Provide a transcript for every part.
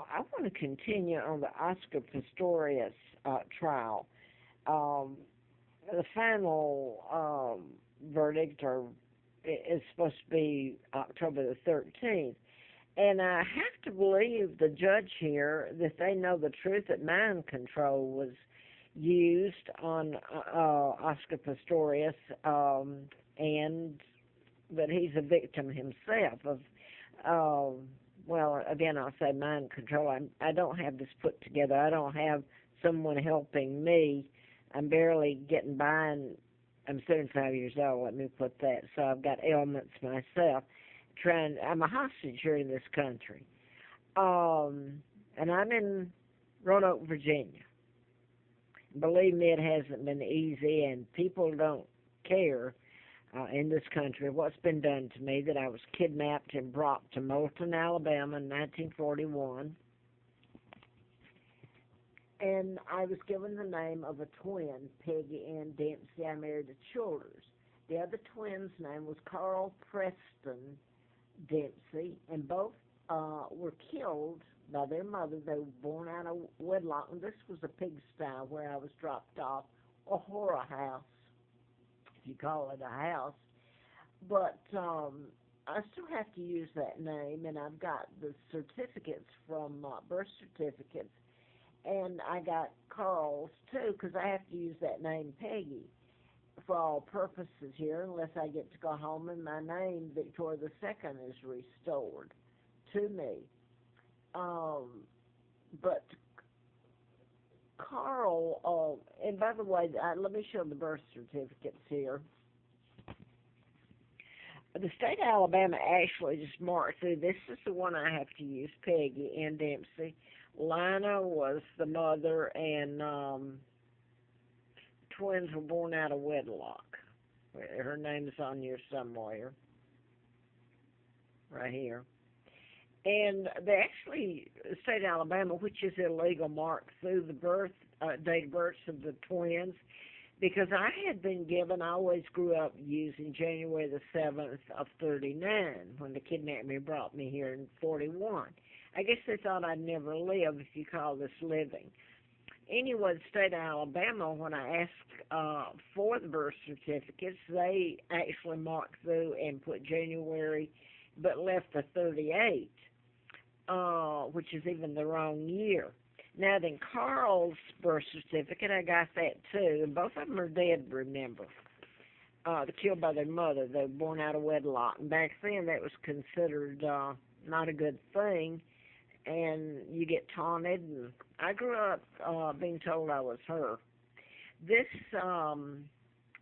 I want to continue on the Oscar Pistorius trial. Um, the final verdict is supposed to be October the 13th. And I have to believe the judge here that they know the truth that mind control was used on Oscar Pistorius, and that he's a victim himself of. Well, again, I'll say mind control. I don't have this put together. I don't have someone helping me. I'm barely getting by, and I'm 75 years old. Let me put that. So I've got ailments myself. I'm a hostage here in this country, and I'm in Roanoke, Virginia. Believe me, it hasn't been easy, and people don't care in this country what's been done to me. That I was kidnapped and brought to Moulton, Alabama in 1941, and I was given the name of a twin, Peggy Ann Dempsey. I married a Childers. The other twin's name was Carl Preston Dempsey, and both were killed by their mother. They were born out of wedlock, and this was a pigsty where I was dropped off, a horror house, if you call it a house. But I still have to use that name, and I've got the certificates from birth certificates, and I got Carl's too, because I have to use that name, Peggy, for all purposes here, unless I get to go home and my name, Victoria the Second, is restored to me. But Carl, and by the way, let me show the birth certificates here. The state of Alabama actually just marked through. This is the one I have to use, Peggy Ann Dempsey. Lina was the mother, and twins were born out of wedlock. Her name is on here somewhere, right here. And they actually, the state of Alabama, which is illegal, marked through the date of births of the twins, because I had been given, I always grew up using January the 7th of 39, when they kidnapped me and brought me here in 41. I guess they thought I'd never live, if you call this living. Anyway, the state of Alabama, when I asked for the birth certificates, they actually marked through and put January, but left the 38, which is even the wrong year. Now then, Carl's birth certificate, I got that too, and both of them are dead, remember. They're killed by their mother. They were born out of wedlock. And back then, that was considered not a good thing, and you get taunted. And I grew up being told I was her. This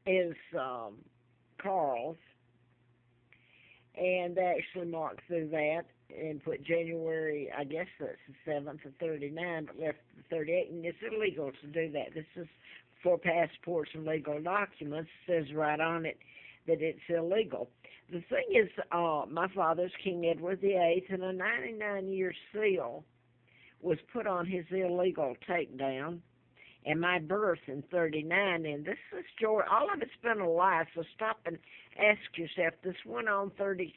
is Carl's, and they actually marked through that and put January, I guess that's the 7th of 39, but left the 38, and it's illegal to do that. This is for passports and legal documents. It says right on it that it's illegal. The thing is, my father's King Edward VIII, and a 99-year seal was put on his illegal takedown, and my birth in 39, and this is George. All of it's been a lie, so stop and ask yourself, this went on 36,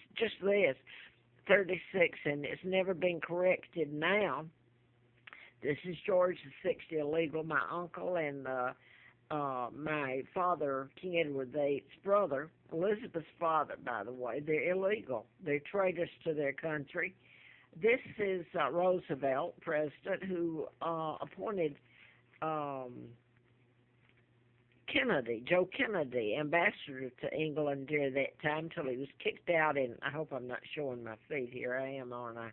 and it's never been corrected now. This is George VI illegal, my uncle, and my father, King Edward VIII's brother, Elizabeth's father, by the way. They're illegal. They're traitors to their country. This is Roosevelt, president, who appointed Kennedy, Joe Kennedy, ambassador to England during that time till he was kicked out in, I hope I'm not showing my feet here, I am, aren't I?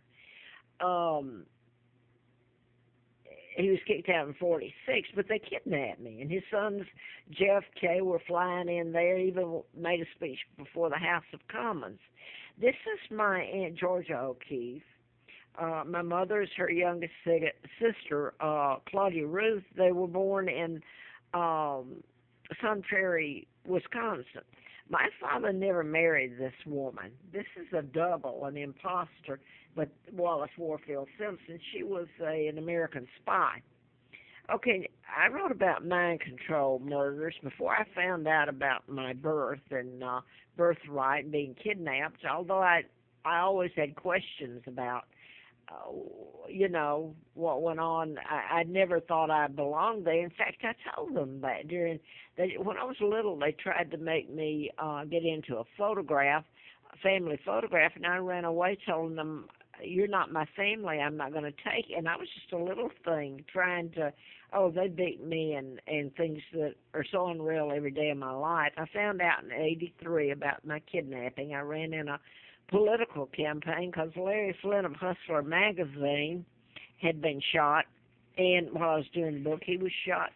He was kicked out in 46, but they kidnapped me, and his sons, JFK, were flying in there, even made a speech before the House of Commons. This is my Aunt Georgia O'Keeffe. My mother's her youngest sister, Claudia Ruth. They were born in Sun Prairie, Wisconsin. My father never married this woman. This is a double, an imposter, but Wallace Warfield Simpson. She was an American spy. Okay, I wrote about mind control murders before I found out about my birth and birthright and being kidnapped, although I always had questions about you know, what went on. I never thought I belonged there. In fact, I told them that when I was little, they tried to make me get into a family photograph, and I ran away telling them, "You're not my family. I'm not going to take it." And I was just a little thing trying to, oh, they beat me and things that are so unreal every day of my life. I found out in '83 about my kidnapping. I ran in a political campaign because Larry Flynn of Hustler magazine had been shot, and while I was doing the book, he was shot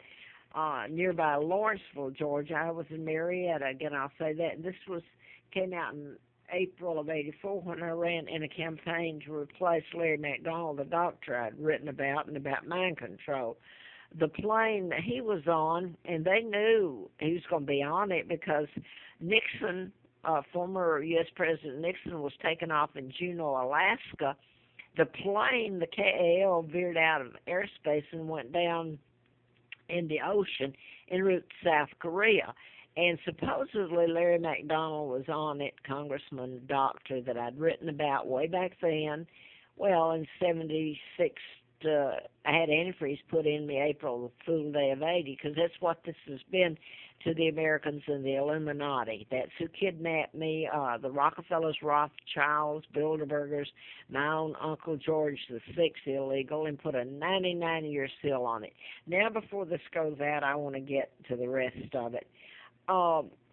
nearby Lawrenceville, Georgia. I was in Marietta. Again, I'll say that. And this came out in April of '84 when I ran in a campaign to replace Larry McDonald, the doctor I'd written about, and about mind control. The plane that he was on, and they knew he was going to be on it because Nixon, former U.S. President Nixon, was taken off in Juneau, Alaska. The plane, the KAL, veered out of airspace and went down in the ocean en route to South Korea. And supposedly Larry McDonald was on it, congressman, doctor that I'd written about way back then. Well, in '76, I had antifreeze put in me April Fool Day of '80, because that's what this has been to the Americans and the Illuminati. That's who kidnapped me, the Rockefellers, Rothschilds, Bilderbergers, my own Uncle George VI illegal, and put a 99-year seal on it. Now, before this goes out, I want to get to the rest of it.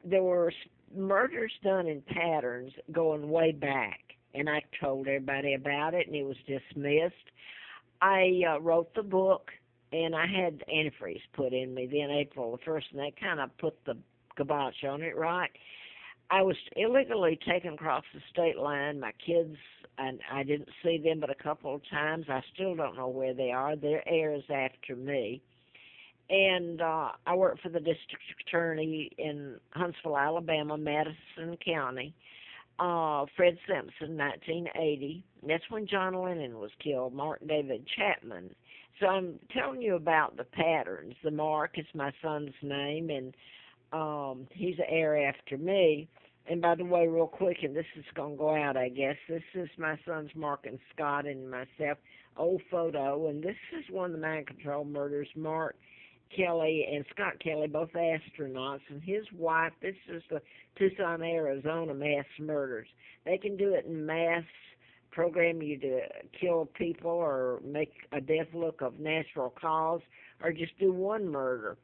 There were murders done in patterns going way back, and I told everybody about it, and it was dismissed. I wrote the book, and I had antifreeze put in me then April the 1st, and that kind of put the kibosh on it, right? I was illegally taken across the state line. My kids, and I didn't see them but a couple of times. I still don't know where they are. Their heirs after me. And I worked for the district attorney in Huntsville, Alabama, Madison County. Fred Simpson, 1980. That's when John Lennon was killed, Mark David Chapman. So I'm telling you about the patterns. The Mark is my son's name, and he's an heir after me. And by the way, real quick, and this is going to go out, I guess, this is my sons Mark and Scott and myself, old photo, and this is one of the mind control murders. Mark Kelly and Scott Kelly, both astronauts, and his wife. This is the Tucson, Arizona mass murders. They can do it in mass, program you to kill people or make a death look of natural cause, or just do one murder.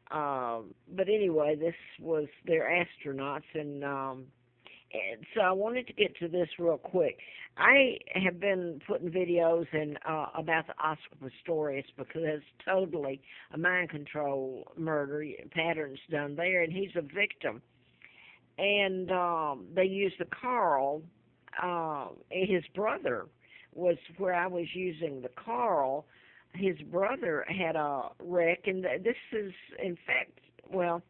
But anyway, this was their astronauts, and so I wanted to get to this real quick. I have been putting videos in about the Oscar Pistorius because it's totally a mind control murder, patterns done there, and he's a victim. And they used the Carl, his brother was where I was using the Carl. His brother had a wreck, and this is, in fact, well,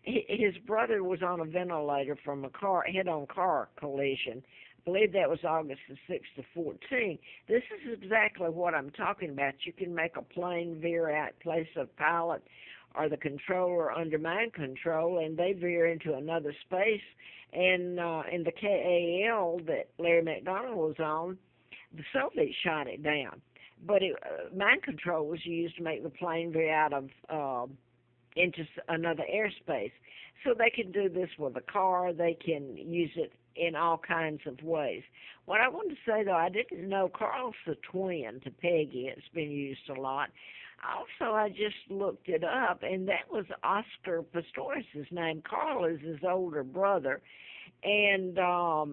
his brother was on a ventilator from a head-on car collision. I believe that was August the 6th of 14. This is exactly what I'm talking about. You can make a plane veer out place of pilot or the controller under mind control, and they veer into another space. And in the KAL that Larry McDonald was on, the Soviets shot it down. But mind control was used to make the plane veer out of into another airspace. So they can do this with a car. They can use it in all kinds of ways. What I wanted to say, though, I didn't know Carl's the twin to Peggy. It's been used a lot. Also, I just looked it up, and that was Oscar Pistorius' name. Carl is his older brother. And I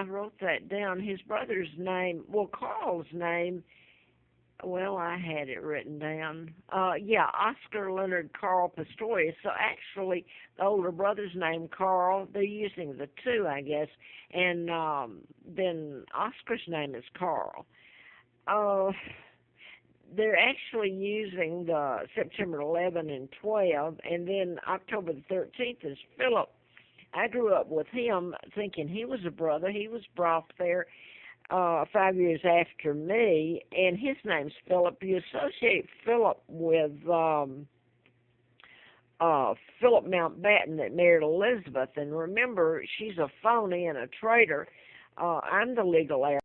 wrote that down. His brother's name, well, Carl's name, well, I had it written down. Oscar Leonard Carl Pistorius. So actually, the older brother's name, Carl, they're using the two, I guess, and then Oscar's name is Carl. They're actually using the September 11 and 12, and then October the 13th is Philip. I grew up with him thinking he was a brother. He was brought there 5 years after me, and his name's Philip. You associate Philip with Philip Mountbatten that married Elizabeth, and remember, she's a phony and a traitor. I'm the legal heir.